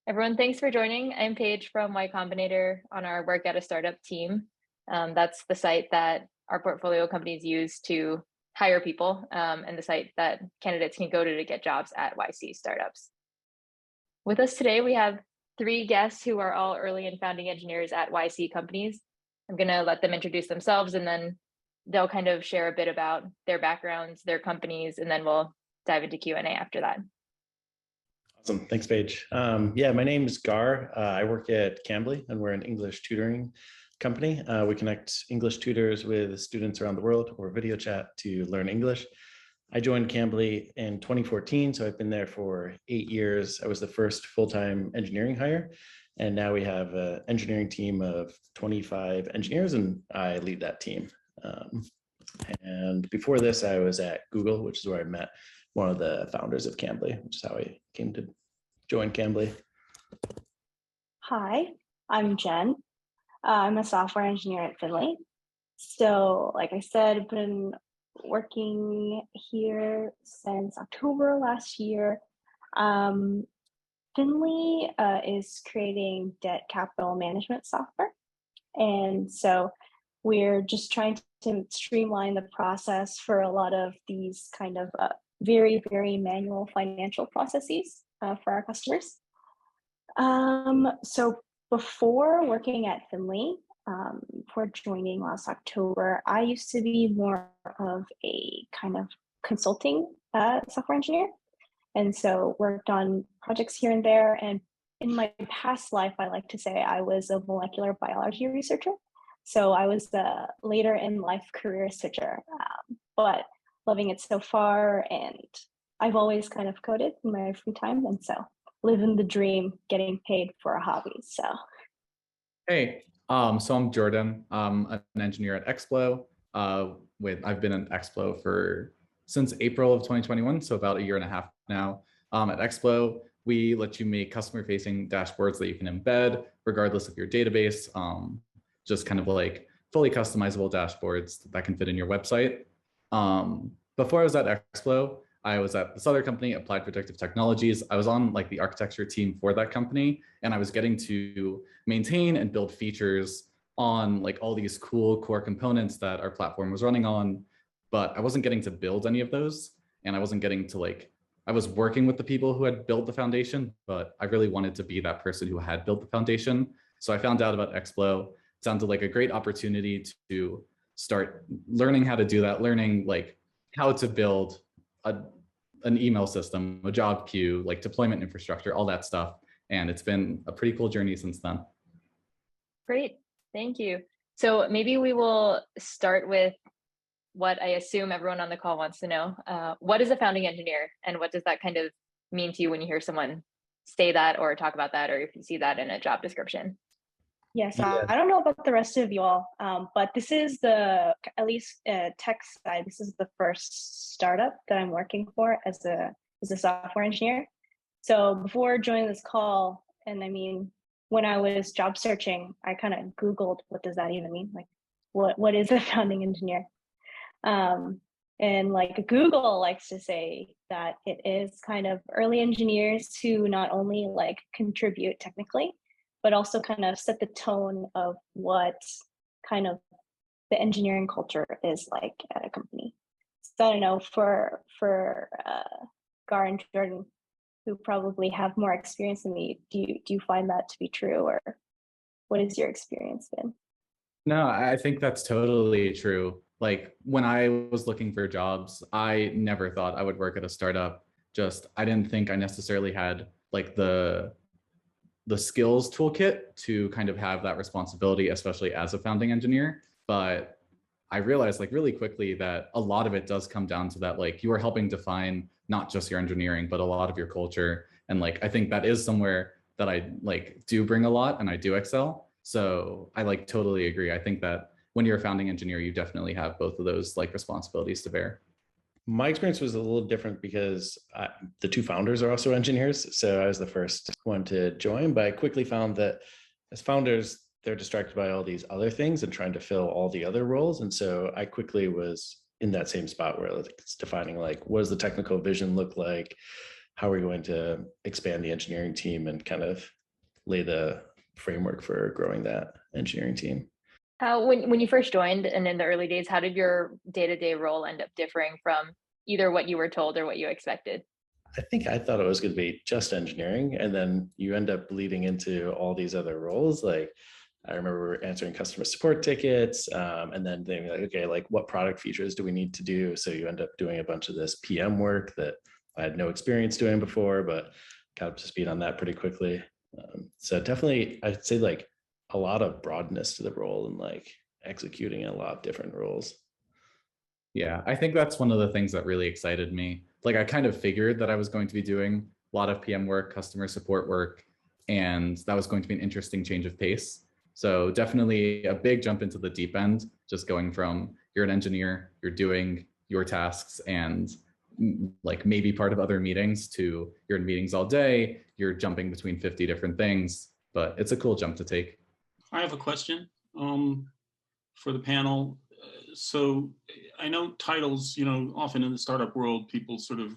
Everyone, thanks for joining. I'm Paige from Y Combinator on our Work at a Startup team. That's the site that our portfolio companies use to hire people, and the site that candidates can go to get jobs at YC startups. With us today, we have three guests who are all early and founding engineers at YC companies. I'm going to let them introduce themselves, and then they'll kind of share a bit about their backgrounds, their companies, and then we'll dive into Q&A after that. Awesome. Thanks, Paige. Yeah, my name is Gar. I work at Cambly, and we're an English tutoring company. We connect English tutors with students around the world or video chat to learn English. I joined Cambly in 2014, so I've been there for 8 years. I was the first full-time engineering hire, and now we have an engineering team of 25 engineers, and I lead that team. And before this, I was at Google, which is where I met one of the founders of Cambly, which is how I came to join Cambly. Hi, I'm Jen. I'm a software engineer at Finley. So, like I said, I've been working here since October last year. Finley is creating debt capital management software. And so we're just trying to streamline the process for a lot of these kind of very, very manual financial processes for our customers. So before working at Finley, before joining last October, I used to be more of a kind of consulting software engineer. And so worked on projects here and there. And in my past life, I like to say I was a molecular biology researcher. So I was a later in life career switcher, but loving it so far. And I've always kind of coded in my free time. And so living the dream, getting paid for a hobby. So. Hey, so I'm Jordan. I'm an engineer at Explo. I've been at Explo since April of 2021, so about 1.5 years now. At Explo, we let you make customer-facing dashboards that you can embed regardless of your database. Just kind of like fully customizable dashboards that can fit in your website. Before I was at Explo, I was at this other company, Applied Predictive Technologies. I was on like the architecture team for that company, and I was getting to maintain and build features on like all these cool core components that our platform was running on, but I wasn't getting to build any of those, and I wasn't getting to I was working with the people who had built the foundation, but I really wanted to be that person who had built the foundation. So I found out about Explo. It sounded like a great opportunity to start learning how to do that, learning like how to build an email system, a job queue, like deployment infrastructure, all that stuff. And it's been a pretty cool journey since then. Great, thank you. So maybe we will start with what I assume everyone on the call wants to know. What is a founding engineer, and what does that kind of mean to you when you hear someone say that or talk about that, or if you see that in a job description? Yes, I don't know about the rest of you all, but this is at least tech side, this is the first startup that I'm working for as a software engineer. So before joining this call, and I mean, when I was job searching, I kind of Googled, what does that even mean? Like, what is a founding engineer? And like Google likes to say that it is kind of early engineers who not only like contribute technically, but also kind of set the tone of what kind of the engineering culture is like at a company. So I don't know, for Gar and Jordan, who probably have more experience than me, do you find that to be true, or what has your experience been? No, I think that's totally true. Like when I was looking for jobs, I never thought I would work at a startup. I didn't think I necessarily had like the skills toolkit to kind of have that responsibility, especially as a founding engineer. But I realized like really quickly that a lot of it does come down to that, like you are helping define not just your engineering, but a lot of your culture. And like, I think that is somewhere that I like do bring a lot and I do excel. So I like totally agree. I think that when you're a founding engineer, you definitely have both of those like responsibilities to bear. My experience was a little different because the two founders are also engineers. So I was the first one to join, but I quickly found that as founders, they're distracted by all these other things and trying to fill all the other roles. And so I quickly was in that same spot where it's defining like, what does the technical vision look like? how are we going to expand the engineering team and kind of lay the framework for growing that engineering team. When you first joined and in the early days, how did your day-to-day role end up differing from either what you were told or what you expected? I think I thought it was going to be just engineering, and then you end up bleeding into all these other roles. Like I remember answering customer support tickets, and then they were like, okay, like what product features do we need to do? So you end up doing a bunch of this PM work that I had no experience doing before, but got up to speed on that pretty quickly. So definitely, I'd say like a lot of broadness to the role and like executing a lot of different roles. Yeah, I think that's one of the things that really excited me. Like I kind of figured that I was going to be doing a lot of PM work, customer support work, and that was going to be an interesting change of pace. So definitely a big jump into the deep end, just going from you're an engineer, you're doing your tasks and like maybe part of other meetings to you're in meetings all day, you're jumping between 50 different things, but it's a cool jump to take. I have a question for the panel. So I know titles, often in the startup world, people sort of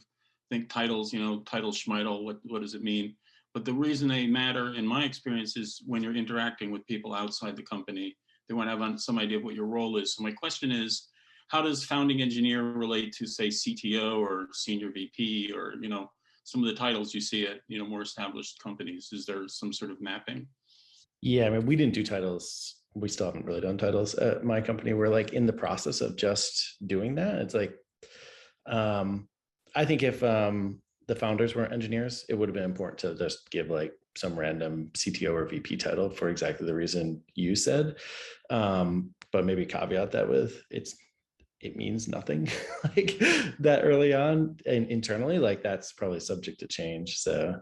think titles, title schmitel, what does it mean? But the reason they matter, in my experience, is when you're interacting with people outside the company, they want to have some idea of what your role is. So my question is, how does founding engineer relate to, say, CTO or senior VP or, some of the titles you see at, more established companies? Is there some sort of mapping? Yeah, I mean, we didn't do titles. We still haven't really done titles at my company. We're like in the process of just doing that. It's like, I think if the founders weren't engineers, it would have been important to just give like some random CTO or VP title for exactly the reason you said. But maybe caveat that with it means nothing like that early on and internally, like that's probably subject to change. So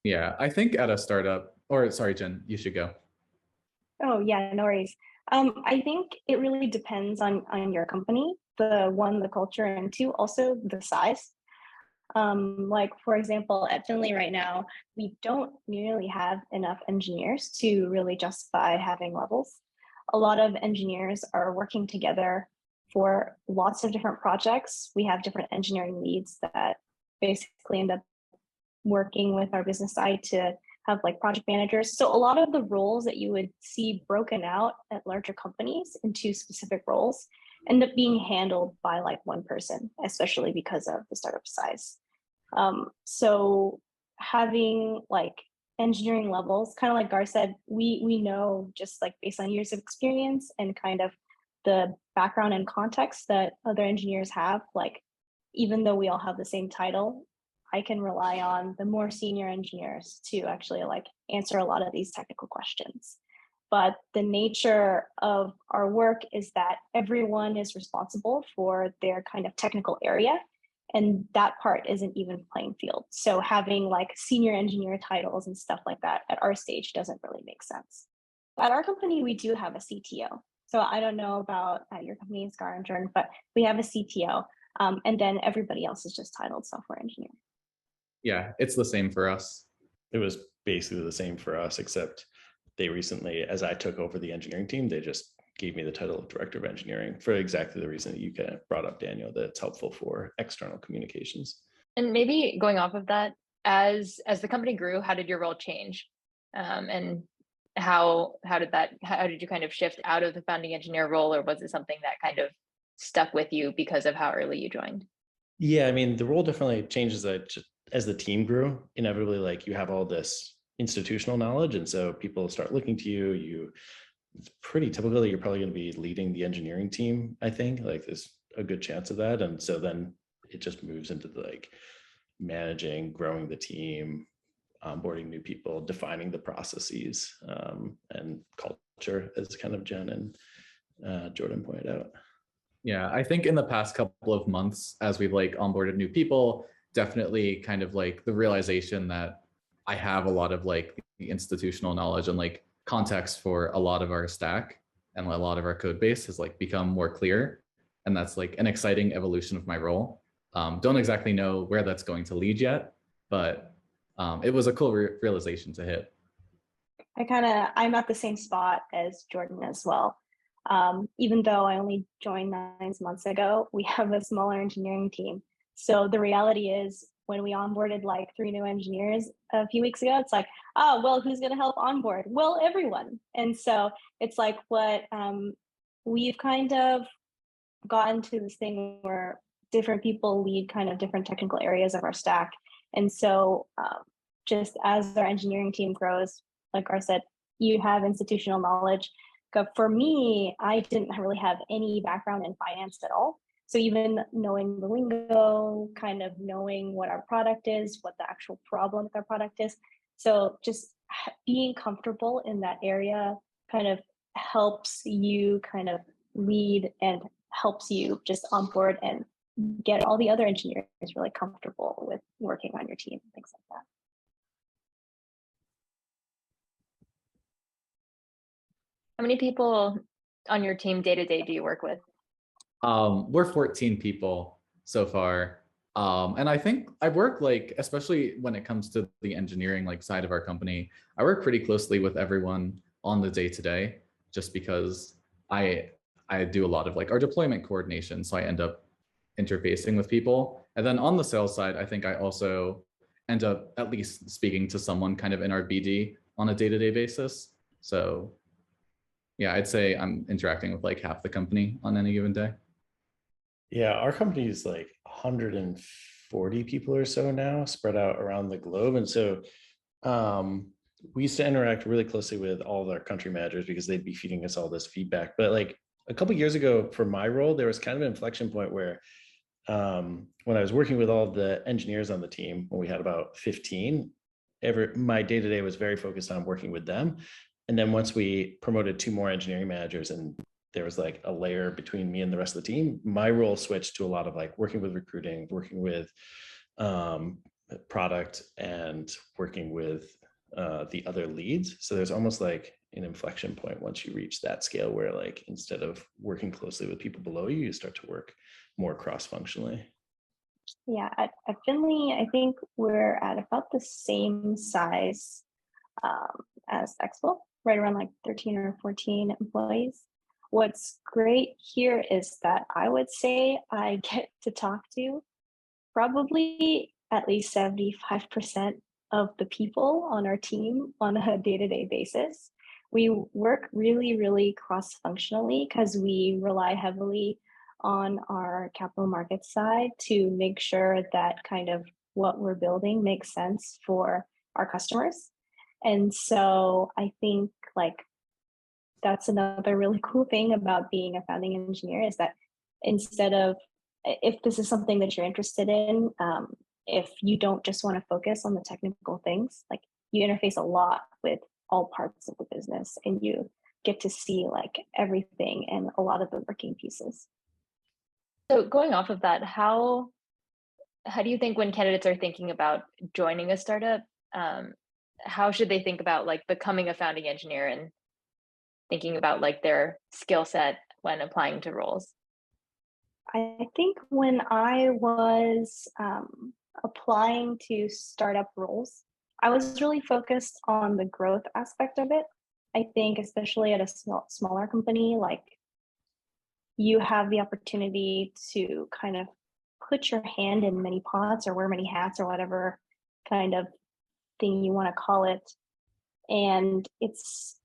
yeah, I think at a startup, or sorry, Jen, you should go. Oh yeah, no worries. I think it really depends on your company, the culture, and two, also the size. Like for example, at Finley right now, we don't nearly have enough engineers to really justify having levels. A lot of engineers are working together for lots of different projects. We have different engineering leads that basically end up working with our business side to have like project managers. So a lot of the roles that you would see broken out at larger companies into specific roles end up being handled by like one person, especially because of the startup size. So having like engineering levels, kind of like Gar said, we know just like based on years of experience and kind of the background and context that other engineers have, like even though we all have the same title, I can rely on the more senior engineers to actually like answer a lot of these technical questions. But the nature of our work is that everyone is responsible for their kind of technical area, and that part isn't even playing field. So having like senior engineer titles and stuff like that at our stage doesn't really make sense. At our company, we do have a CTO. So I don't know about at your company, Gar and Jordan, but we have a CTO, and then everybody else is just titled software engineer. Yeah, it's the same for us. It was basically the same for us, except they recently, as I took over the engineering team, they just gave me the title of director of engineering for exactly the reason that you kind of brought up, Daniel, that it's helpful for external communications. And maybe going off of that, as the company grew, how did your role change? And how did you kind of shift out of the founding engineer role, or was it something that kind of stuck with you because of how early you joined? Yeah, I mean, the role definitely changes as the team grew. Inevitably, like you have all this institutional knowledge, and so people start looking to you. It's pretty typical that you're probably going to be leading the engineering team. I think like there's a good chance of that, and so then it just moves into the like managing, growing the team, onboarding new people, defining the processes, and culture, as kind of Jen and Jordan pointed out. Yeah, I think in the past couple of months, as we've like onboarded new people, definitely kind of like the realization that I have a lot of like the institutional knowledge and like context for a lot of our stack and a lot of our code base has like become more clear. And that's like an exciting evolution of my role. Don't exactly know where that's going to lead yet, but it was a cool realization to hit. I'm at the same spot as Jordan as well. Even though I only joined 9 months ago, we have a smaller engineering team. So the reality is when we onboarded like 3 new engineers a few weeks ago, it's like, oh, well, who's going to help onboard? Well, everyone. And so it's like what we've kind of gotten to this thing where different people lead kind of different technical areas of our stack. And so just as our engineering team grows, like Gar said, you have institutional knowledge. For me, I didn't really have any background in finance at all. So even knowing the lingo, kind of knowing what our product is, what the actual problem with our product is. So just being comfortable in that area kind of helps you kind of lead and helps you just onboard and get all the other engineers really comfortable with working on your team, things like that. How many people on your team day to day do you work with? We're 14 people so far. And I think I work like, especially when it comes to the engineering like side of our company, I work pretty closely with everyone on the day to day, just because I do a lot of like our deployment coordination. So I end up interfacing with people. And then on the sales side, I think I also end up at least speaking to someone kind of in our BD on a day-to-day basis. So yeah, I'd say I'm interacting with like half the company on any given day. Yeah, our company is like 140 people or so now, spread out around the globe. And so we used to interact really closely with all of our country managers because they'd be feeding us all this feedback. But like a couple of years ago for my role, there was kind of an inflection point where when I was working with all the engineers on the team, when we had about 15, my day-to-day was very focused on working with them. And then once we promoted 2 more engineering managers and there was like a layer between me and the rest of the team, my role switched to a lot of like working with recruiting, working with product, and working with the other leads. So there's almost like an inflection point once you reach that scale where like instead of working closely with people below you, you start to work more cross-functionally. Yeah, at Finley, I think we're at about the same size as Explo, right around like 13 or 14 employees. What's great here is that I would say I get to talk to probably at least 75% of the people on our team on a day-to-day basis. We work really, really cross-functionally because we rely heavily on our capital markets side to make sure that kind of what we're building makes sense for our customers. And so I think like that's another really cool thing about being a founding engineer is that instead of, if this is something that you're interested in, if you don't just want to focus on the technical things, like you interface a lot with all parts of the business and you get to see like everything and a lot of the working pieces. So going off of that, how do you think when candidates are thinking about joining a startup, how should they think about like becoming a founding engineer and thinking about like their skill set when applying to roles? I think when I was applying to startup roles, I was really focused on the growth aspect of it. I think especially at a smaller company, like you have the opportunity to kind of put your hand in many pots or wear many hats or whatever kind of thing you want to call it. And it's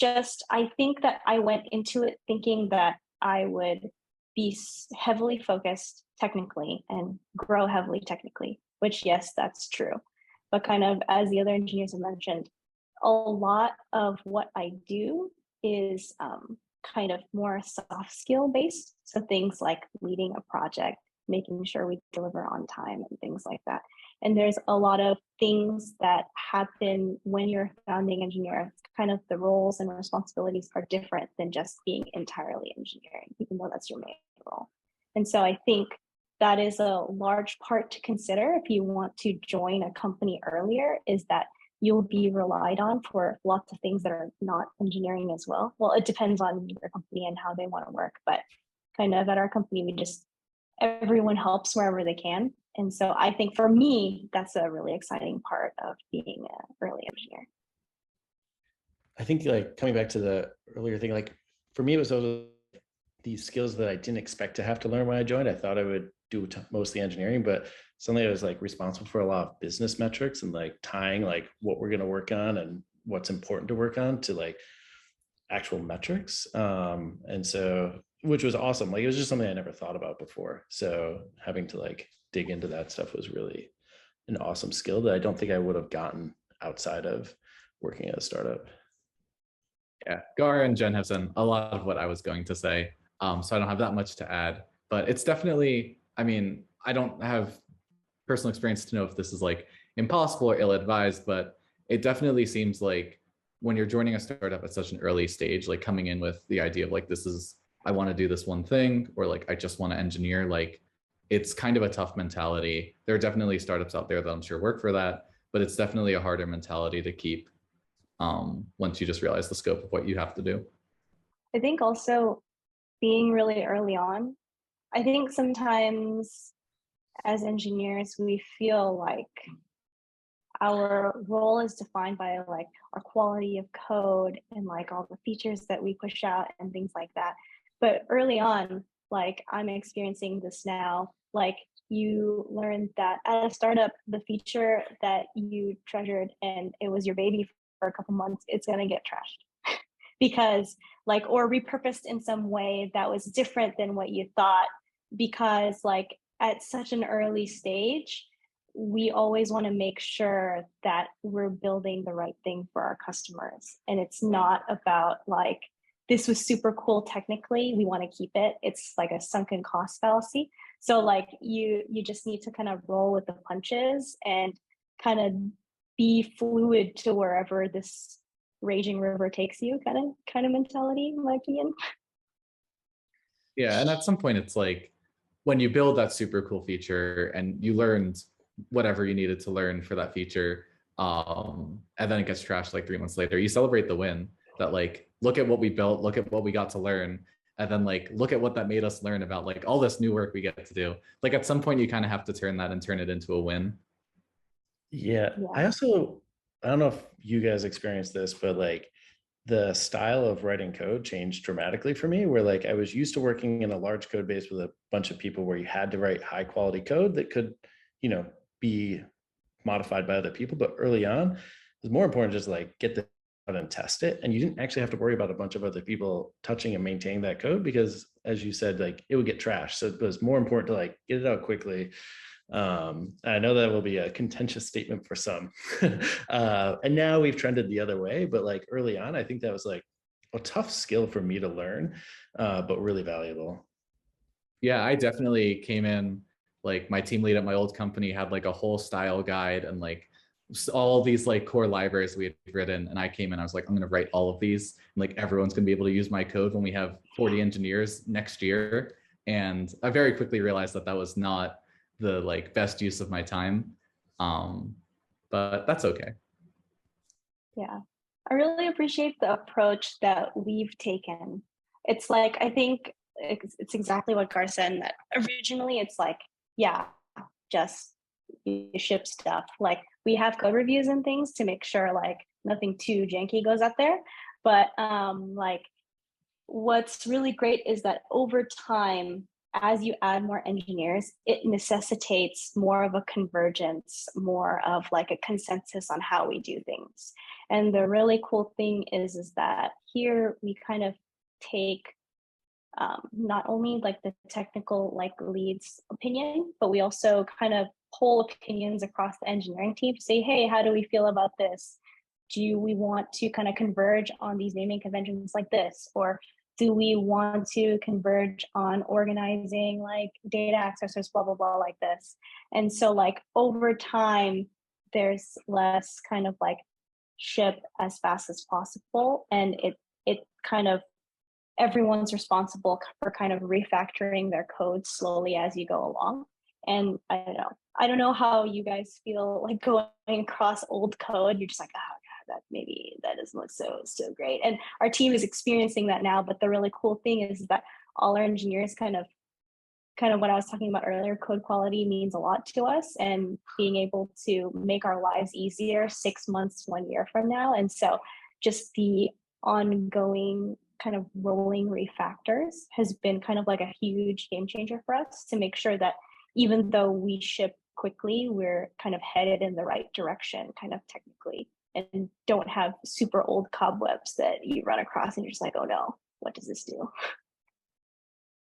just, I think that I went into it thinking that I would be heavily focused technically and grow heavily technically, which yes, that's true. But kind of as the other engineers have mentioned, a lot of what I do is kind of more soft skill based. So things like leading a project, making sure we deliver on time and things like that. And there's a lot of things that happen when you're a founding engineer. Kind of the roles and responsibilities are different than just being entirely engineering, even though that's your main role. And so I think that is a large part to consider if you want to join a company earlier, is that you'll be relied on for lots of things that are not engineering as well. Well, it depends on your company and how they want to work, but kind of at our company, everyone helps wherever they can. And so I think for me, that's a really exciting part of being an early engineer. I think like coming back to the earlier thing, like for me, it was these skills that I didn't expect to have to learn when I joined. I thought I would do mostly engineering, but suddenly I was like responsible for a lot of business metrics and like tying like what we're going to work on and what's important to work on to like actual metrics. And so, which was awesome. Like it was just something I never thought about before. So having to like dig into that stuff was really an awesome skill that I don't think I would have gotten outside of working at a startup. Yeah, Gar and Jen have said a lot of what I was going to say. So I don't have that much to add, but it's definitely, I mean, I don't have personal experience to know if this is like impossible or ill-advised, but it definitely seems like when you're joining a startup at such an early stage, like coming in with the idea of like, this is, I want to do this one thing, or like, I just want to engineer, like it's kind of a tough mentality. There are definitely startups out there that I'm sure work for that, but it's definitely a harder mentality to keep once you just realize the scope of what you have to do. I think also being really early on, I think sometimes as engineers, we feel like our role is defined by like our quality of code and like all the features that we push out and things like that. But early on, like I'm experiencing this now, like you learn that at a startup, the feature that you treasured and it was your baby for a couple months, it's going to get trashed because like, or repurposed in some way that was different than what you thought, because like at such an early stage, we always want to make sure that we're building the right thing for our customers. And it's not about like, this was super cool technically, we want to keep it. It's like a sunken cost fallacy. So like you just need to kind of roll with the punches and kind of be fluid to wherever this raging river takes you, kind of mentality, in my opinion. Yeah, and at some point it's like when you build that super cool feature and you learned whatever you needed to learn for that feature, and then it gets trashed like 3 months later, you celebrate the win. That like, look at what we built, look at what we got to learn, and then like look at what that made us learn about like all this new work we get to do. Like at some point you kind of have to turn that and turn it into a win. Yeah. Yeah. I don't know if you guys experienced this, but like the style of writing code changed dramatically for me, where like I was used to working in a large code base with a bunch of people where you had to write high quality code that could, you know, be modified by other people. But early on, it was more important just like get the out and test it. And you didn't actually have to worry about a bunch of other people touching and maintaining that code because, as you said, like it would get trashed. So it was more important to like get it out quickly. I know that will be a contentious statement for some. And now we've trended the other way, but like early on, I think that was like a tough skill for me to learn, but really valuable. Yeah, I definitely came in, like my team lead at my old company had like a whole style guide and like all these like core libraries we had written. And I came in, I was like, I'm going to write all of these. And like everyone's going to be able to use my code when we have 40 engineers next year. And I very quickly realized that that was not the like best use of my time. But that's okay. Yeah, I really appreciate the approach that we've taken. It's like, I think it's exactly what Gar said, that originally it's like, yeah, just you ship stuff. Like we have code reviews and things to make sure like nothing too janky goes out there. But like what's really great is that over time, as you add more engineers, it necessitates more of a convergence, more of like a consensus on how we do things. And the really cool thing is that here we kind of take not only like the technical like lead's opinion, but we also kind of poll opinions across the engineering team to say, hey, how do we feel about this? Do we want to kind of converge on these naming conventions like this? Or do we want to converge on organizing like data accessors, blah, blah, blah, like this? And so like over time, there's less kind of like ship as fast as possible. And it kind of, everyone's responsible for kind of refactoring their code slowly as you go along. And I don't know how you guys feel like going across old code. You're just like, oh God, that maybe that doesn't look so great. And our team is experiencing that now. But the really cool thing is that all our engineers kind of what I was talking about earlier, code quality means a lot to us, and being able to make our lives easier 6 months, 1 year from now. And so just the ongoing kind of rolling refactors has been kind of like a huge game changer for us to make sure that even though we ship quickly we're kind of headed in the right direction, kind of technically, and don't have super old cobwebs that you run across and you're just like, oh no, what does this do?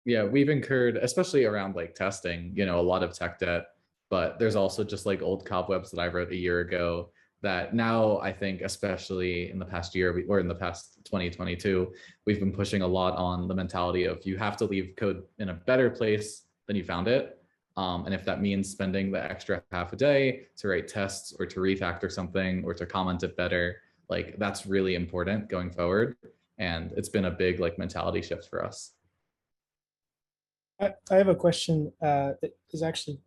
Yeah, we've incurred, especially around like testing, a lot of tech debt, but there's also just like old cobwebs that I wrote a year ago that now I think, especially in the past year or in the past 2022, we've been pushing a lot on the mentality of you have to leave code in a better place than you found it. And if that means spending the extra half a day to write tests or to refactor something or to comment it better, like that's really important going forward. And it's been a big like mentality shift for us. I have a question that is actually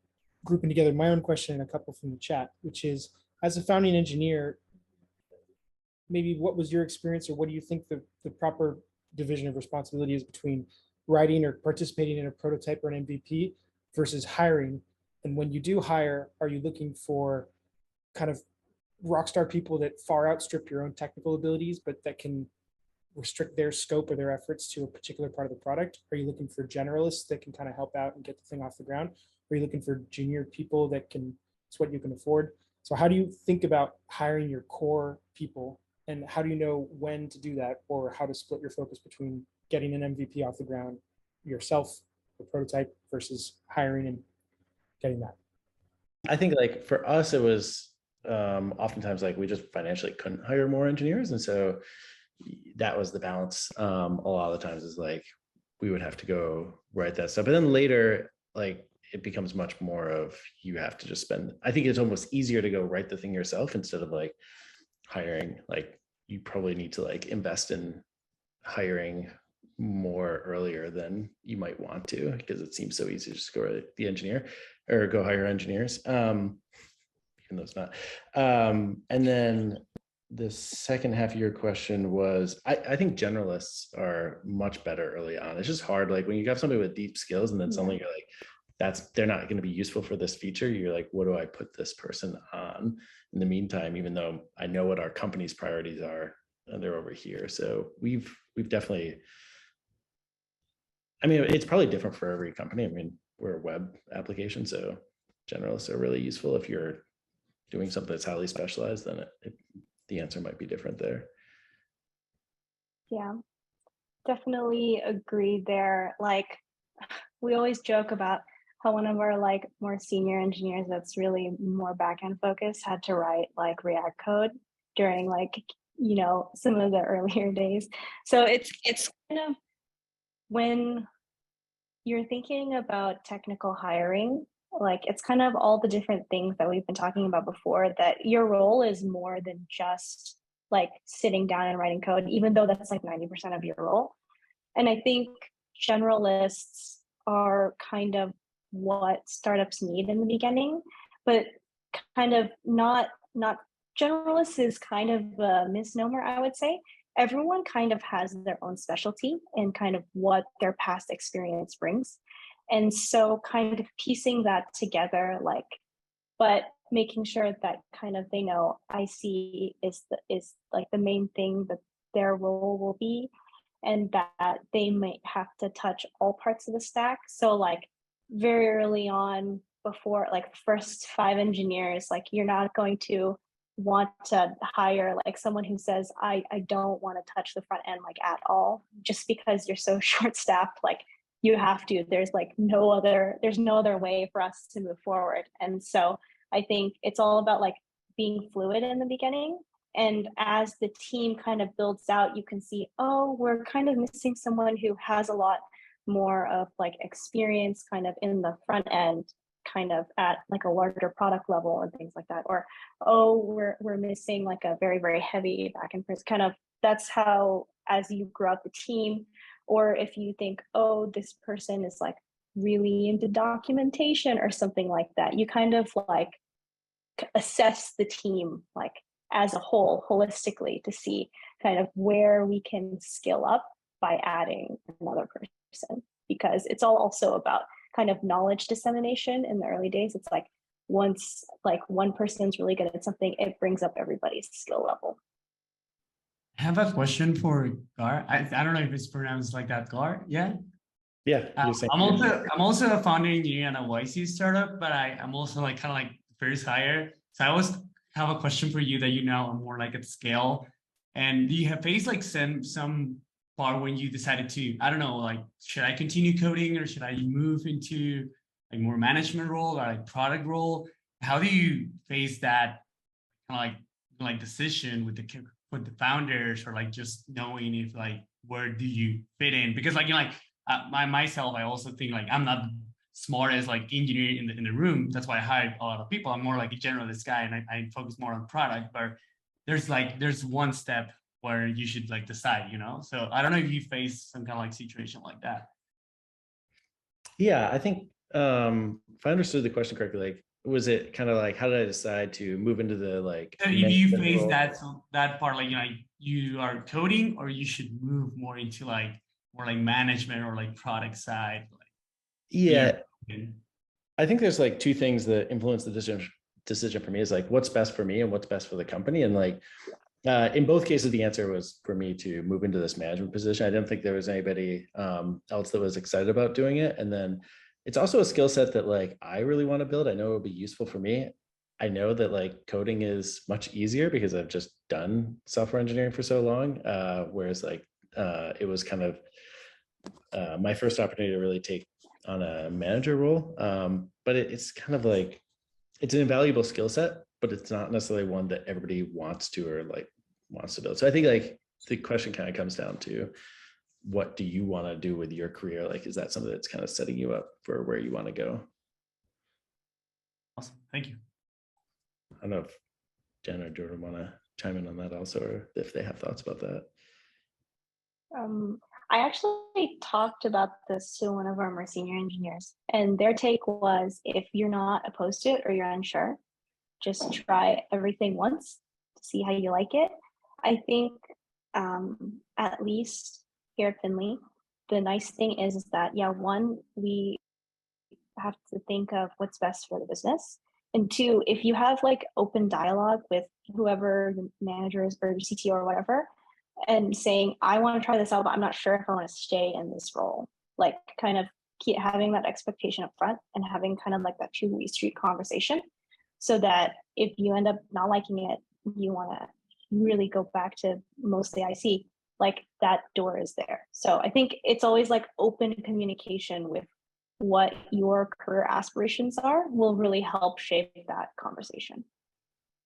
grouping together my own question and a couple from the chat, which is, as a founding engineer, maybe what was your experience, or what do you think the proper division of responsibility is between writing or participating in a prototype or an MVP versus hiring? And when you do hire, are you looking for kind of rockstar people that far outstrip your own technical abilities, but that can restrict their scope or their efforts to a particular part of the product? Are you looking for generalists that can kind of help out and get the thing off the ground? Are you looking for junior people that can, it's what you can afford? So how do you think about hiring your core people, and how do you know when to do that, or how to split your focus between getting an MVP off the ground yourself, the prototype, versus hiring and getting that? I think like for us, it was oftentimes like we just financially couldn't hire more engineers. And so that was the balance. A lot of the times is like, we would have to go write that stuff. But then later, like it becomes much more of, you have to just spend, I think it's almost easier to go write the thing yourself instead of like hiring. Like you probably need to like invest in hiring more earlier than you might want to, because it seems so easy to just go write the engineer or go hire engineers. Even though it's not. And then the second half of your question was, I think generalists are much better early on. It's just hard. Like when you have somebody with deep skills and then suddenly you're like, they're not going to be useful for this feature. You're like, what do I put this person on in the meantime, even though I know what our company's priorities are, and they're over here. So we've definitely, I mean, it's probably different for every company. I mean, we're a web application, so generalists are really useful. If you're doing something that's highly specialized, then the answer might be different there. Yeah, definitely agree there. Like we always joke about how one of our like more senior engineers that's really more backend focused had to write like React code during like, some of the earlier days. So it's kind of, when you're thinking about technical hiring, like it's kind of all the different things that we've been talking about before, that your role is more than just like sitting down and writing code, even though that's like 90% of your role. And I think generalists are kind of what startups need in the beginning, but kind of not generalists is kind of a misnomer, I would say. Everyone kind of has their own specialty and kind of what their past experience brings. And so kind of piecing that together, like, but making sure that kind of they know IC is like the main thing that their role will be, and that they might have to touch all parts of the stack. So like very early on, before like the first 5 engineers, like you're not going to want to hire like someone who says, I don't want to touch the front end like at all, just because you're so short staffed. Like you have to, there's no other way for us to move forward. And so I think it's all about like being fluid in the beginning. And as the team kind of builds out, you can see, oh, we're kind of missing someone who has a lot more of like experience kind of in the front end, kind of at like a larger product level and things like that. Or, oh, we're missing like a very, very heavy back and forth. Kind of, that's how, as you grow out the team, or if you think, oh, this person is like really into documentation or something like that, you kind of like assess the team like as a whole holistically to see kind of where we can scale up by adding another person, because it's all also about kind of knowledge dissemination in the early days. It's like once like one person's really good at something, it brings up everybody's skill level. I have a question for Gar. I don't know if it's pronounced like that, Gar. Yeah. Yeah, you're saying. I'm also a founder engineer in a YC startup, but I'm also like kind of like first hire. So I always have a question for you that are more like at scale. And do you have faced like some part when you decided to, I don't know, like should I continue coding or should I move into like more management role or like product role? How do you face that kind of like decision with the founders, or like just knowing if like where do you fit in? Because like like myself, I also think like I'm not smart as like engineer in the room. That's why I hired a lot of people. I'm more like a generalist guy, and I focus more on product. But there's one step where you should like decide, So I don't know if you face some kind of like situation like that. Yeah, I think if I understood the question correctly, like was it kind of like how did I decide to move into the like So if you face role? that part, like you are coding, or you should move more into like more like management or like product side. Like, yeah, I think there's like two things that influence the decision for me is like what's best for me and what's best for the company. And like in both cases, the answer was for me to move into this management position. I didn't think there was anybody else that was excited about doing it. And then it's also a skill set that like I really want to build. I know it'll be useful for me. I know that like coding is much easier because I've just done software engineering for so long. Whereas like it was kind of my first opportunity to really take on a manager role. But it's kind of like, it's an invaluable skill set, but it's not necessarily one that everybody wants to or like wants to build. So I think like the question kind of comes down to what do you want to do with your career? Like, is that something that's kind of setting you up for where you want to go? Awesome. Thank you. I don't know if Jen or Jordan want to chime in on that also, or if they have thoughts about that. I actually talked about this to one of our more senior engineers, and their take was if you're not opposed to it or you're unsure, just try everything once to see how you like it. I think at least here at Finley, the nice thing is that, yeah, one, we have to think of what's best for the business. And two, if you have like open dialogue with whoever the manager is or CTO or whatever, and saying, I want to try this out, but I'm not sure if I want to stay in this role, like kind of keep having that expectation up front and having kind of like that two-way street conversation, so that if you end up not liking it, you want to really go back to mostly IC, like that door is there. So I think it's always like open communication with what your career aspirations are will really help shape that conversation.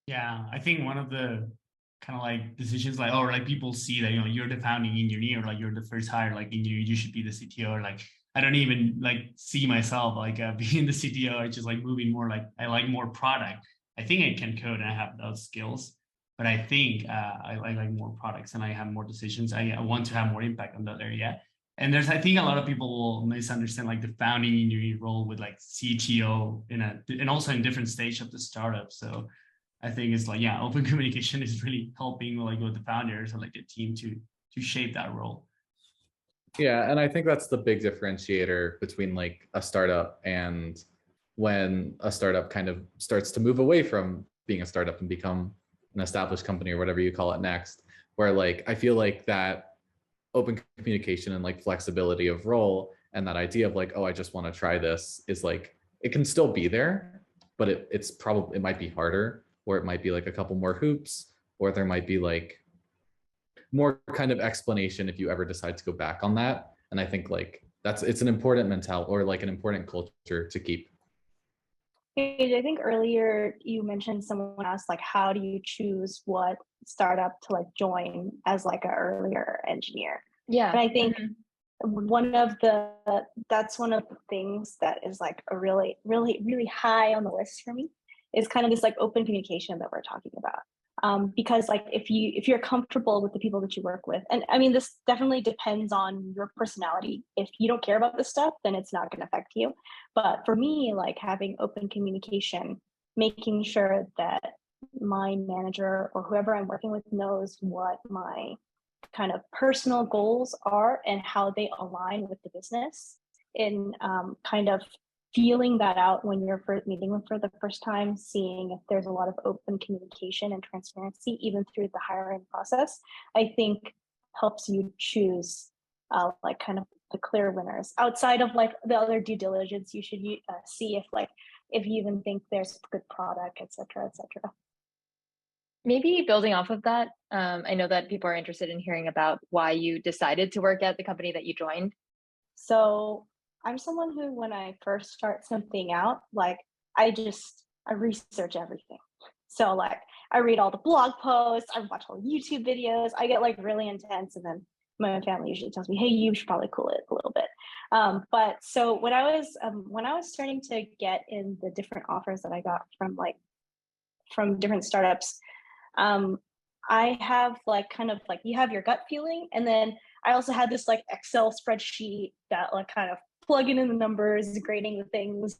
Yeah, I think one of the kind of like decisions, like, or like people see that, you're the founding engineer, like you're the first hire, like engineer, you should be the CTO, or like, I don't even like see myself like being the CTO, or just like moving more, like I like more product. I think I can code and I have those skills, but I think I like more products and I have more decisions. I want to have more impact on that area. And I think a lot of people will misunderstand like the founding engineering role with like CTO and also in different stage of the startup. So I think it's like, yeah, open communication is really helping like with the founders or like the team to shape that role. Yeah, and I think that's the big differentiator between like a startup and when a startup kind of starts to move away from being a startup and become an established company or whatever you call it next, where like I feel like that open communication and like flexibility of role and that idea of like, oh, I just want to try this is like, it can still be there, but it might be harder, or it might be like a couple more hoops, or there might be like more kind of explanation if you ever decide to go back on that. And I think like it's an important mentality, or like an important culture to keep. I think earlier you mentioned someone asked like, how do you choose what startup to like join as like an earlier engineer? Yeah. And I think that's one of the things that is like a really, really, really high on the list for me is kind of this like open communication that we're talking about. Because like if you're comfortable with the people that you work with, and I mean this definitely depends on your personality. If you don't care about this stuff, then it's not going to affect you. But for me, like having open communication, making sure that my manager or whoever I'm working with knows what my kind of personal goals are and how they align with the business, in kind of feeling that out when you're meeting them for the first time, seeing if there's a lot of open communication and transparency, even through the hiring process, I think helps you choose like kind of the clear winners outside of like the other due diligence you should see if you even think there's good product, et cetera, et cetera. Maybe building off of that, I know that people are interested in hearing about why you decided to work at the company that you joined. So I'm someone who, when I first start something out, like I research everything. So like I read all the blog posts, I watch all the YouTube videos, I get like really intense, and then my family usually tells me, hey, you should probably cool it a little bit. But so when I was starting to get in the different offers that I got from different startups, I have like kind of like, you have your gut feeling, and then I also had this like Excel spreadsheet that like kind of plugging in the numbers, grading the things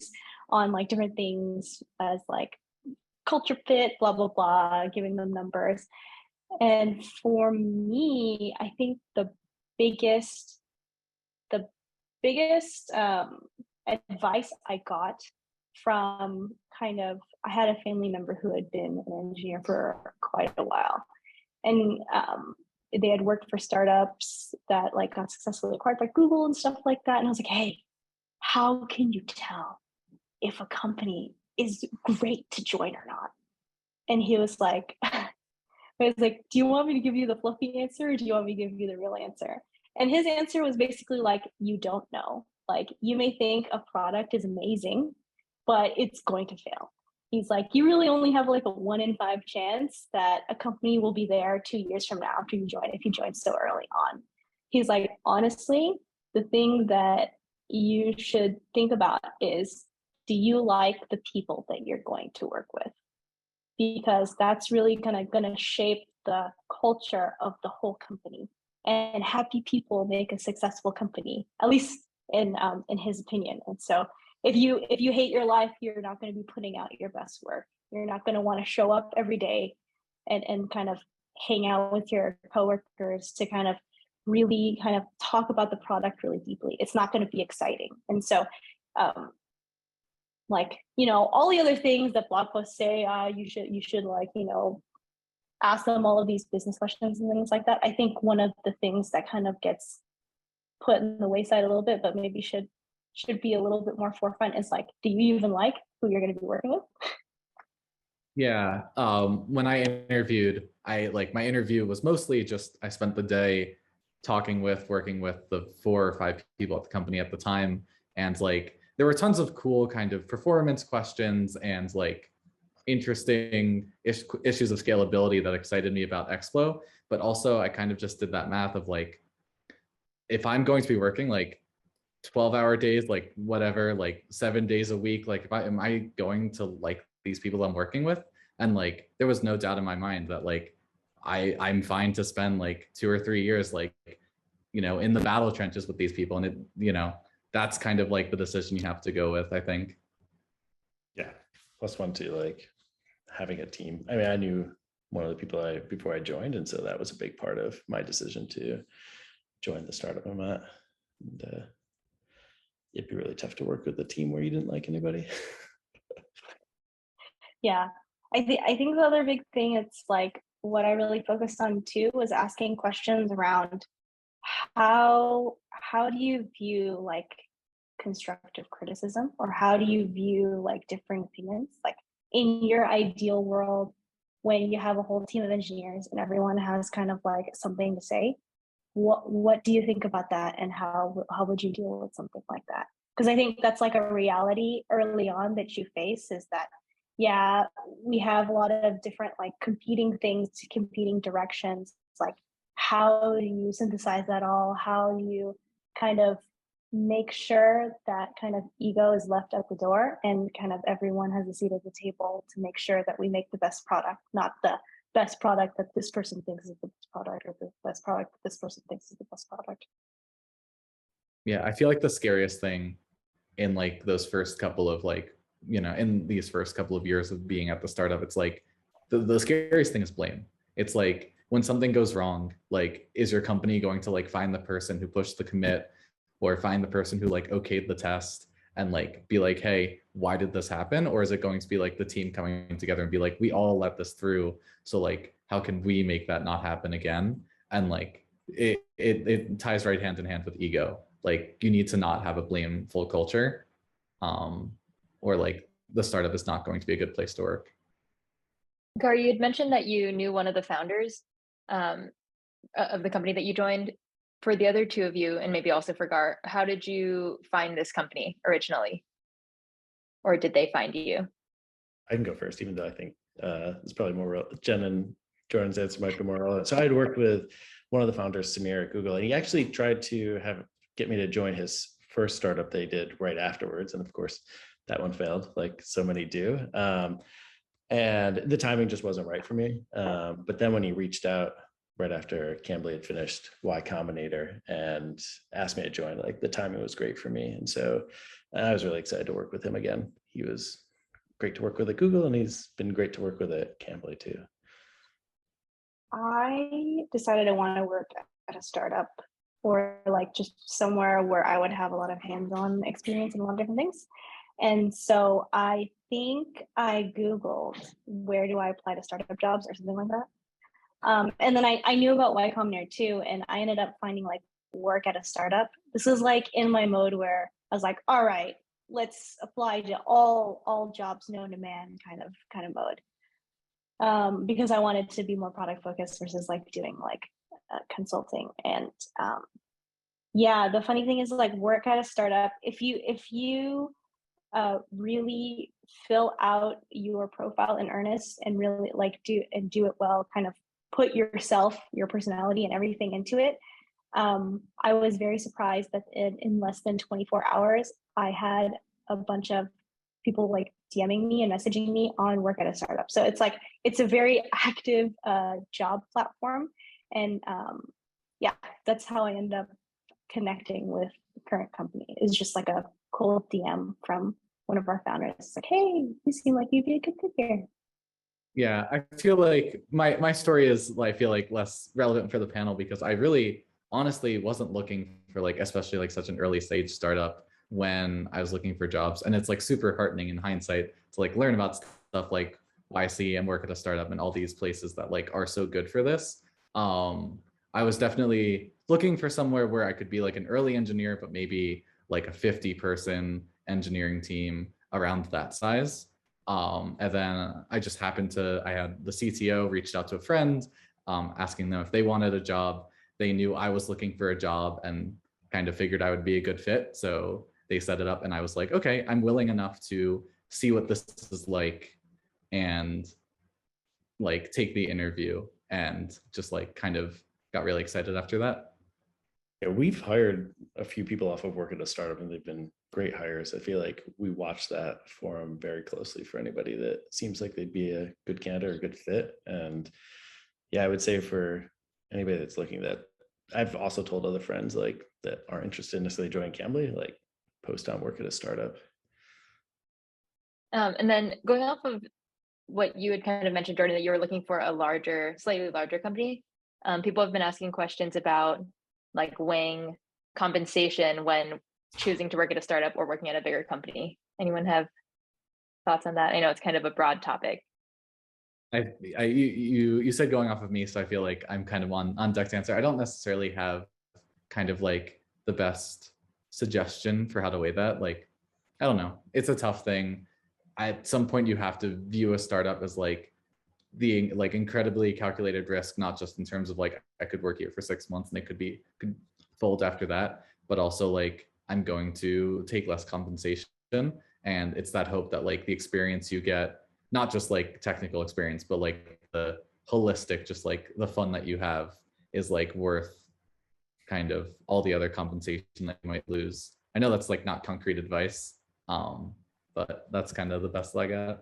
on like different things as like culture fit, blah, blah, blah, giving them numbers. And for me, I think the biggest advice I got from I had a family member who had been an engineer for quite a while. And they had worked for startups that like got successfully acquired by Google and stuff like that. And I was like, hey, how can you tell if a company is great to join or not? And he was like, do you want me to give you the fluffy answer, or do you want me to give you the real answer? And his answer was basically like, you don't know. Like, you may think a product is amazing, but it's going to fail. He's like, you really only have like a 1 in 5 chance that a company will be there 2 years from now after you join, if you join so early on. He's like, honestly, the thing that you should think about is, do you like the people that you're going to work with? Because that's really gonna shape the culture of the whole company. And happy people make a successful company, at least in his opinion. And so if you hate your life, you're not going to be putting out your best work. You're not going to want to show up every day and kind of hang out with your coworkers to kind of really kind of talk about the product really deeply. It's not going to be exciting. And so like, all the other things that blog posts say, you should like, ask them all of these business questions and things like that. I think one of the things that kind of gets put in the wayside a little bit, but maybe should be a little bit more forefront, is like, do you even like who you're going to be working with? Yeah. When I interviewed, my interview was mostly just, I spent the day working with the 4 or 5 people at the company at the time. And like, there were tons of cool kind of performance questions and like interesting issues of scalability that excited me about Explo. But also I kind of just did that math of like, if I'm going to be working like 12-hour days, like whatever, like 7 days a week, like am I going to like these people I'm working with? And like, there was no doubt in my mind that like, I'm fine to spend like 2 or 3 years, like, in the battle trenches with these people. And it, that's kind of like the decision you have to go with, I think. Yeah. Plus one to like having a team. I mean, I knew one of the people before I joined. And so that was a big part of my decision to join the startup I'm at. And it'd be really tough to work with a team where you didn't like anybody. Yeah. I think the other big thing, it's like what I really focused on too, was asking questions around how do you view like constructive criticism, or how do you view like differing opinions? Like, in your ideal world, when you have a whole team of engineers and everyone has kind of like something to say, what do you think about that, and how would you deal with something like that? Because I think that's like a reality early on that you face, is that, yeah, we have a lot of different like competing things, competing directions. It's like, how do you synthesize that all? How do you kind of make sure that kind of ego is left at the door, and kind of everyone has a seat at the table to make sure that we make the best product, not the best product that this person thinks is the best product, or the best product that this person thinks is the best product. Yeah, I feel like the scariest thing in like those first couple of like, in these first couple of years of being at the startup, it's like the scariest thing is blame. It's like, when something goes wrong, like, is your company going to like find the person who pushed the commit, or find the person who like okayed the test and like be like, hey, why did this happen? Or is it going to be like the team coming together and be like, we all let this through, so like, how can we make that not happen again? And like, it ties right hand in hand with ego. like you need to not have a blameful culture, or like the startup is not going to be a good place to work. Gar, you had mentioned that you knew one of the founders of the company that you joined. For the other two of you, and maybe also for Gar, how did you find this company originally? Or did they find you? I can go first, even though I think it's probably more Jen and Jordan's answer might be more relevant. So I had worked with one of the founders, Samir at Google, and he actually tried to get me to join his first startup they did right afterwards. And of course, that one failed, like so many do. And the timing just wasn't right for me. But then when he reached out right after Cambly had finished Y Combinator and asked me to join, like the timing was great for me. And so I was really excited to work with him again. He was great to work with at Google, and he's been great to work with at Cambly too. I decided I want to work at a startup or like just somewhere where I would have a lot of hands-on experience in a lot of different things. And so I think I Googled, where do I apply to startup jobs or something like that. And then I knew about Y Combinator too, and I ended up finding like work at a startup. This was like in my mode where I was like, all right, let's apply to all jobs known to man kind of mode. Because I wanted to be more product focused versus like doing like consulting. And yeah, the funny thing is like work at a startup, if you really fill out your profile in earnest and really like do it well, kind of put yourself, your personality and everything into it. I was very surprised that in less than 24 hours, I had a bunch of people like DMing me and messaging me on work at a startup. So it's like, it's a very active job platform. And yeah, that's how I ended up connecting with the current company. It's just like a cold DM from one of our founders. It's like, hey, you seem like you'd be a good fit here. Yeah, I feel like my story is, I feel like, less relevant for the panel because I really honestly wasn't looking for like, especially like such an early stage startup when I was looking for jobs. And it's like super heartening in hindsight to like learn about stuff like YC and work at a startup and all these places that like are so good for this. I was definitely looking for somewhere where I could be like an early engineer, but maybe like a 50-person engineering team around that size. And then I just happened to, I had the CTO reached out to a friend, asking them if they wanted a job. They knew I was looking for a job and kind of figured I would be a good fit. So they set it up and I was like, okay, I'm willing enough to see what this is like and like take the interview, and just like kind of got really excited after that. Yeah, we've hired a few people off of work at a startup and they've been great hires. I feel like we watch that forum very closely for anybody that seems like they'd be a good candidate or a good fit. And yeah, I would say for anybody that's looking, that I've also told other friends like that aren't interested in necessarily joining Cambly, like post on work at a startup. And then going off of what you had kind of mentioned, Jordan, that you were looking for a slightly larger company. People have been asking questions about like weighing compensation when choosing to work at a startup or working at a bigger company. Anyone have thoughts on that? I know it's kind of a broad topic. You said going off of me, so I feel like I'm kind of on deck to answer. I don't necessarily have kind of like the best suggestion for how to weigh that. Like, I don't know. It's a tough thing. At some point, you have to view a startup as like the like incredibly calculated risk, not just in terms of like I could work here for 6 months and it could fold after that, but also like I'm going to take less compensation, and it's that hope that like the experience you get, not just like technical experience, but like the holistic, just like the fun that you have is like worth kind of all the other compensation that you might lose. I know that's like not concrete advice, but that's kind of the best I got.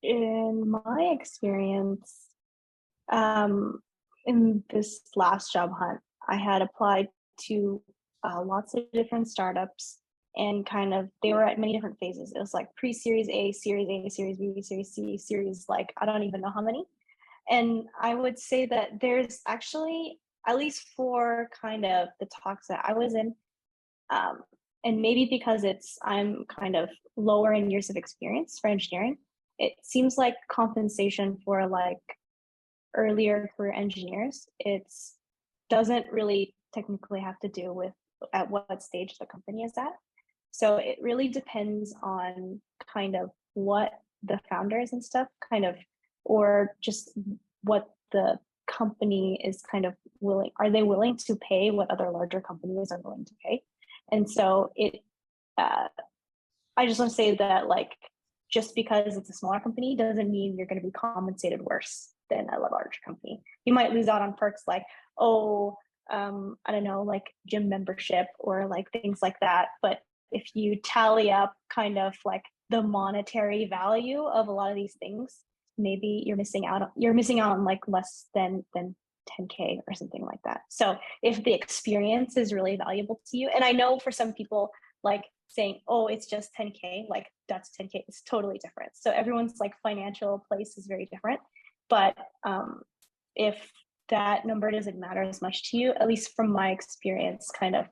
In my experience, in this last job hunt, I had applied to lots of different startups, and kind of they were at many different phases. It was like pre-series A, Series B, Series C, Series like I don't even know how many. And I would say that there's actually, at least for kind of the talks that I was in, and maybe because I'm kind of lower in years of experience for engineering, it seems like compensation for like earlier career engineers, it doesn't really technically have to do with at what stage the company is at. So it really depends on kind of what the founders and stuff kind of, or just what the company is kind of willing, are they willing to pay what other larger companies are willing to pay? And so I just want to say that, like, just because it's a smaller company doesn't mean you're going to be compensated worse than a large company. You might lose out on perks like, oh, I don't know, like gym membership or like things like that. But if you tally up kind of like the monetary value of a lot of these things, maybe you're missing out on like less than 10K or something like that. So if the experience is really valuable to you, and I know for some people, like saying, oh, it's just 10K, like that's 10K, it's totally different. So everyone's like financial place is very different. But if that number doesn't matter as much to you, at least from my experience, kind of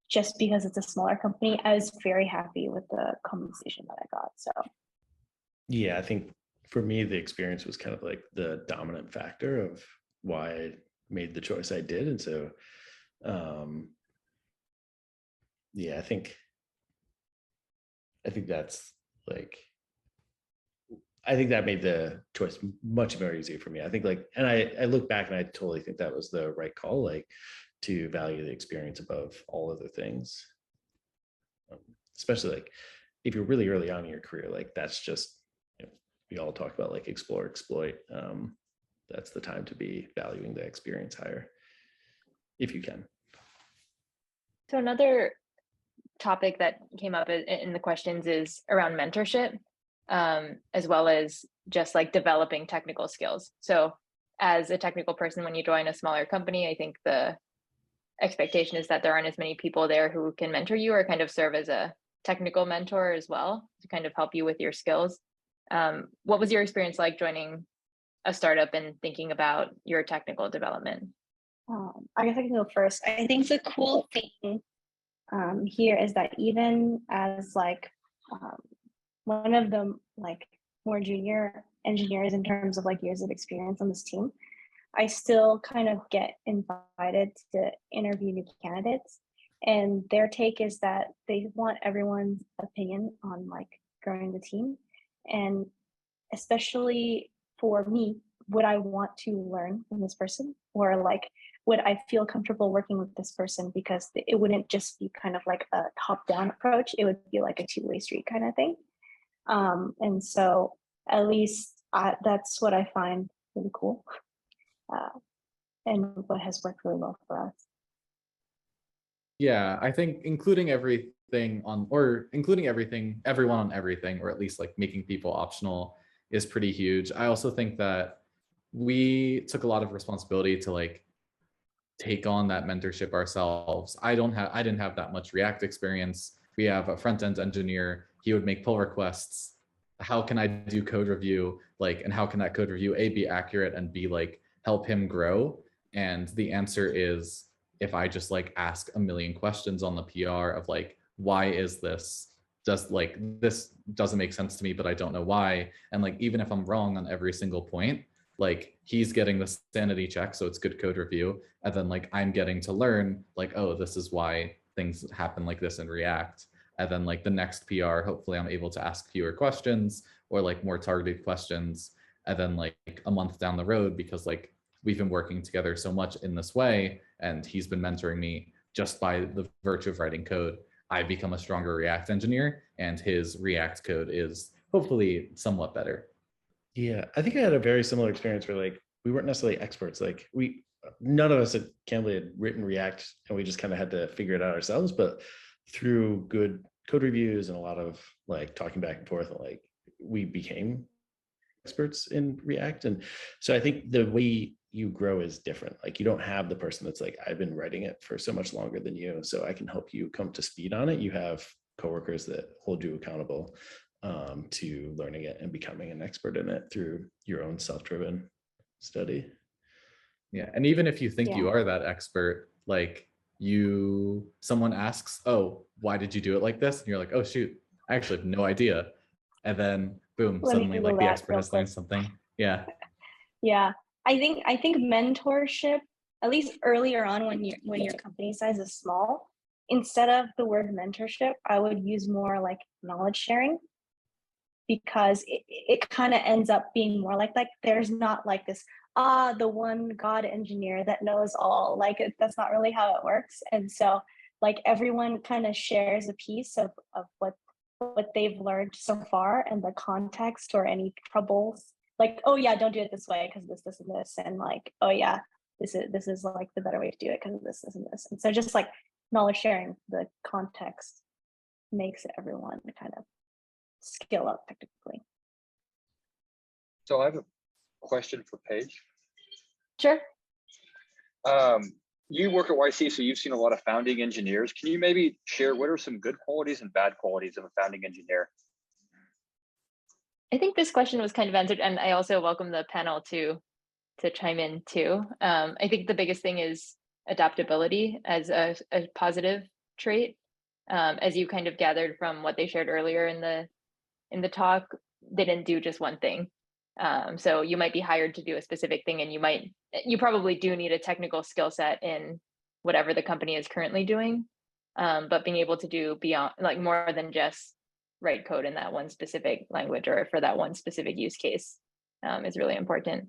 just because it's a smaller company, I was very happy with the compensation that I got. So yeah, I think for me, the experience was kind of like the dominant factor of why I made the choice I did. And so, yeah, I think that's like, I think that made the choice much more easier for me. I think like, and I look back and I totally think that was the right call, like to value the experience above all other things. Especially like if you're really early on in your career, like that's just, you know, we all talk about like explore, exploit. That's the time to be valuing the experience higher if you can. So another topic that came up in the questions is around mentorship, as well as just like developing technical skills. So as a technical person, when you join a smaller company, I think the expectation is that there aren't as many people there who can mentor you or kind of serve as a technical mentor as well to kind of help you with your skills. What was your experience like joining a startup and thinking about your technical development? I guess I can go first. I think the cool thing here is that even as like one of the like more junior engineers in terms of like years of experience on this team, I still kind of get invited to interview new candidates, and their take is that they want everyone's opinion on like growing the team. And especially for me, would I want to learn from this person, or like would I feel comfortable working with this person, because it wouldn't just be kind of like a top-down approach, it would be like a two-way street kind of thing. And so at least that's what I find really cool, and what has worked really well for us. Yeah, I think including everything, everyone on everything, or at least like making people optional is pretty huge. I also think that we took a lot of responsibility to like take on that mentorship ourselves. I didn't have that much React experience. We have a front-end engineer. He would make pull requests. How can I do code review? Like, and how can that code review A, be accurate, and B, like help him grow? And the answer is, if I just like ask a million questions on the PR of like, why is this? This doesn't make sense to me, but I don't know why. And like, even if I'm wrong on every single point, like he's getting the sanity check, so it's good code review. And then like, I'm getting to learn like, oh, this is why things happen like this in React. And then like the next PR, hopefully I'm able to ask fewer questions or like more targeted questions. And then like a month down the road, because like we've been working together so much in this way, and he's been mentoring me just by the virtue of writing code, I become a stronger React engineer, and his React code is hopefully somewhat better. Yeah, I think I had a very similar experience where like we weren't necessarily experts. Like none of us at Cambly had written React, and we just kind of had to figure it out ourselves. But through good code reviews and a lot of like talking back and forth, like we became experts in React. And so I think the way you grow is different. Like you don't have the person that's like, I've been writing it for so much longer than you, so I can help you come to speed on it. You have coworkers that hold you accountable to learning it and becoming an expert in it through your own self-driven study. Yeah, and even if you think you are that expert, like someone asks, oh, why did you do it like this? And you're like, oh shoot, I actually have no idea. And then boom, suddenly like the expert has learned something. Yeah. Yeah, I think mentorship, at least earlier on when your company size is small, instead of the word mentorship, I would use more like knowledge sharing, because it kind of ends up being more like there's not like this the one god engineer that knows all, like that's not really how it works. And so like everyone kind of shares a piece of what they've learned so far and the context or any troubles, like, oh yeah, don't do it this way because this and this, and like, oh yeah, this is like the better way to do it because of this and this. And so just like knowledge sharing, the context makes everyone kind of skill up technically. So I have a question for Paige. Sure. You work at YC, so you've seen a lot of founding engineers. Can you maybe share what are some good qualities and bad qualities of a founding engineer? I think this question was kind of answered, and I also welcome the panel to chime in too. I think the biggest thing is adaptability as a positive trait. As you kind of gathered from what they shared earlier in the talk, they didn't do just one thing. So you might be hired to do a specific thing, and you probably do need a technical skill set in whatever the company is currently doing. But being able to do beyond, like, more than just write code in that one specific language or for that one specific use case is really important.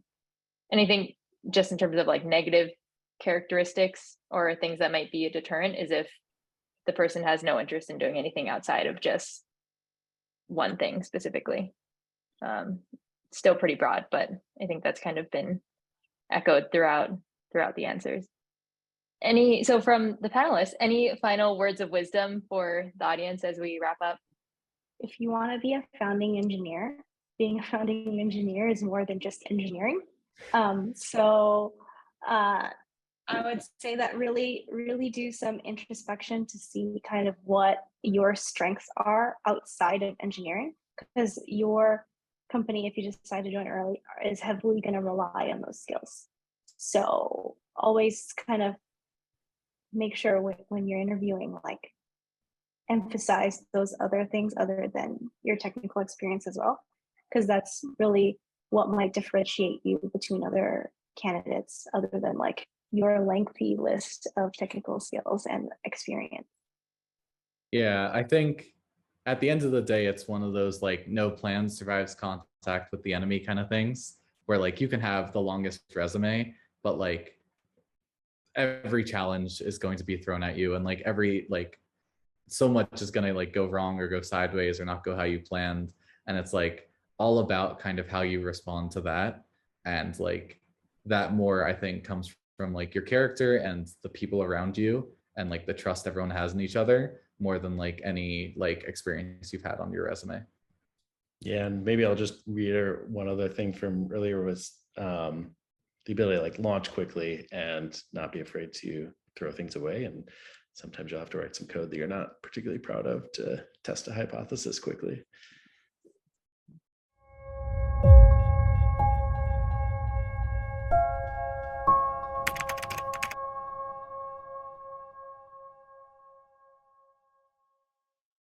And I think just in terms of like negative characteristics or things that might be a deterrent is if the person has no interest in doing anything outside of just one thing specifically. Still pretty broad, but I think that's kind of been echoed throughout the answers. So from the panelists, any final words of wisdom for the audience as we wrap up? If you want to be a founding engineer, being a founding engineer is more than just engineering. I would say that really do some introspection to see kind of what your strengths are outside of engineering, because your company, if you decide to join early, is heavily going to rely on those skills. So always kind of make sure when you're interviewing, like, emphasize those other things other than your technical experience as well, because that's really what might differentiate you between other candidates, other than like your lengthy list of technical skills and experience. Yeah, I think at the end of the day, it's one of those like no plan survives contact with the enemy kind of things, where like you can have the longest resume, but like every challenge is going to be thrown at you, and like so much is going to like go wrong or go sideways or not go how you planned. And it's like all about kind of how you respond to that. And like that more, I think, comes from like your character and the people around you and like the trust everyone has in each other, more than like any like experience you've had on your resume. Yeah, and maybe I'll just reiterate one other thing from earlier was the ability to like launch quickly and not be afraid to throw things away. And sometimes you'll have to write some code that you're not particularly proud of to test a hypothesis quickly.